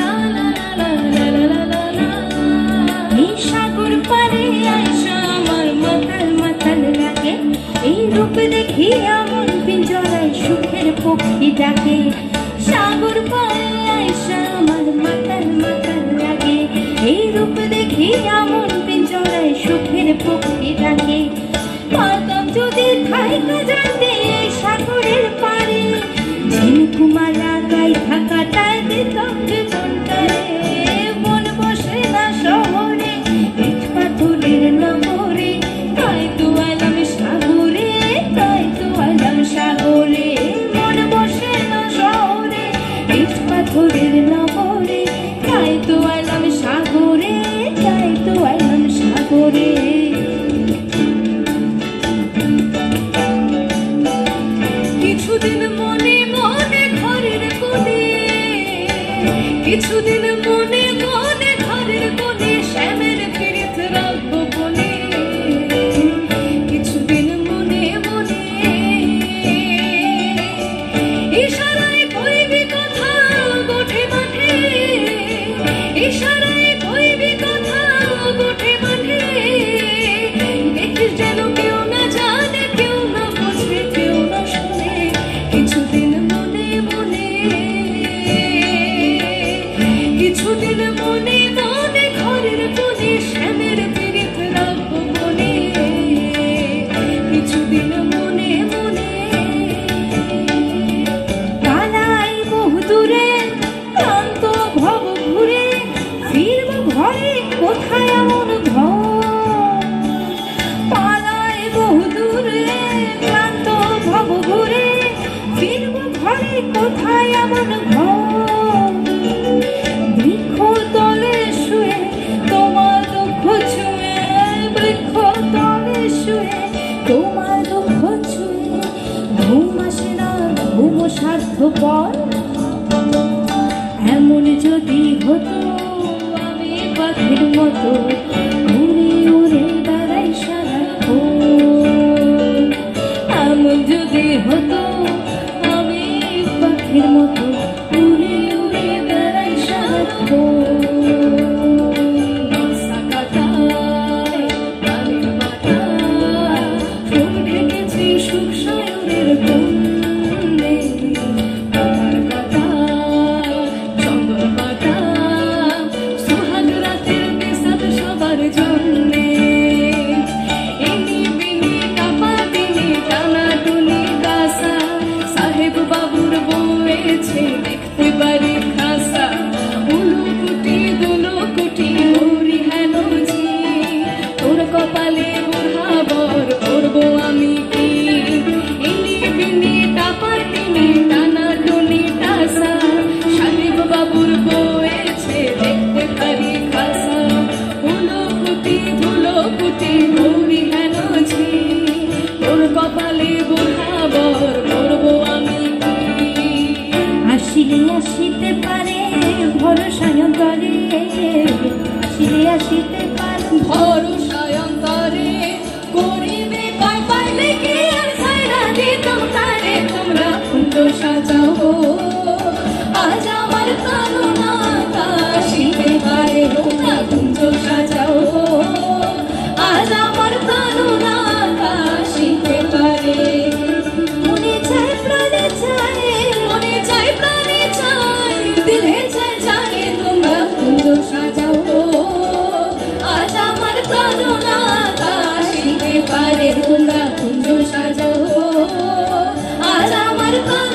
লা লা লা লা লা লা লা। এই সাগর পারে আইসা আমার মাতাল মাতাল লাগে, এই রূপ দেখিয়া মন পিঞ্জরায় সুখের পক্ষী ডাকে। সাগর পারে আইসা আমার মাতাল মাতাল লাগে, এই রূপ দেখিয়া মন পিঞ্জরায় সুখের পক্ষী ডাকে। পারতাম যদি থাইকা যাইতে এই সাগরের পারে, ঝিনুকুমালা গাই থাকাটায় দিতাম জীবনটারে। মন বসে না শহরে, ইট পাথরের নগরে, তাই তো আইলাম সাগরে, তাই তো আইলাম সাগরে। মন বসে না শহরে, ইট পাথরের নগরে, তাই তো আইলাম সাগরে, তাই তো আইলাম সাগরে। কিছুদিন মনে মনে ঘরের কোণে, কিছুদিন মনে মনে ঘরের কোণে শ্যামের পীড়িত রাখবো বনে। কিছুদিন মনে মনে ইশারায় কইবি কথা গোঠে মাঠে, ইশারায় কইবি কথা গোঠে মাঠে। দেখিস যেন কেউ না জানে, কেউ না বুঝে, কেউ না শুনে। কিছুদিন মনে মনে, কিছুদিন মনে মনে ঘরের কোণে শ্যামের পীড়িত রাখবো বনে। কিছুদিন মনে মনে পালাই বহু দূরে, ক্লান্ত ভব ঘুরে, ফিরব ঘরে কোথায় এমন ঘর। পালাই বহু দূরে, ক্লান্ত ভব ঘুরে, ফিরব ঘরে কোথায় এমন ঘর। বৃক্ষ তলে শুয়ে তোমার দুঃখ ছুঁয়ে, বৃক্ষ তলে শুয়ে তোমার দুঃখ ছুঁয়ে, ঘুম আসে না ঘুম স্বার্থপর। এমন যদি হতো আমি পাখির মতো উড়ে উড়ে বেড়াই সারাক্ষণ। এমন যদি হতো আমি পাখির মতো উড়ে উড়ে বেড়াই সারাক্ষণ। সাকাতায় বালির বাটা, ফুল ঢেকেছি সুখ সায়নের বন্যে। আমার কথা চন্দন বাটা, সোহাগ রাতের বেসাদ সবার জন্যে। এনি বিনি কাপা দিনি টানা টুনি গাছা, সাহেব বাবুর বউয়েছে দেখতে পারি খাসা। উলুকুটি দুলুকুটি ওরি হেন ঝি, তোর কপালে বুড়াবর করবো আমি কি। ইনি বিনি টাপা টিনি টানা টুনি টাসা, সাহেব বাবুর বউয়েছে দেখতে পারি খাসা। উলুকুটি দুলুকুটি ওরি হেন ঝি, তোর কপালে বুড়াবর করবো আমি কি। আসিলে আসিতে পারে ভরসায় অন্তরে, আসিলে আসিতে পারে ভরসায় অন্তরে করিবে কয় পাইলে কি আর ছাইরা দিতাম তারে। তোমরা কুঞ্জ সাজাও আজ আমার কানুনা কাশিতে পারে, তোমরা কুঞ্জ সাজাও আজ আমার কানুনা কাশিতে পারে। মনে চায় প্রাণে চায়, মনে চাই প্রাণে চায়, দিলে চায় জানে তোমরা কুঞ্জ সাজাও, আজ আমার প্রাণনা কাশিতে পারে তোমরা কুঞ্জ সাজাও, আজ আমার প্রাণ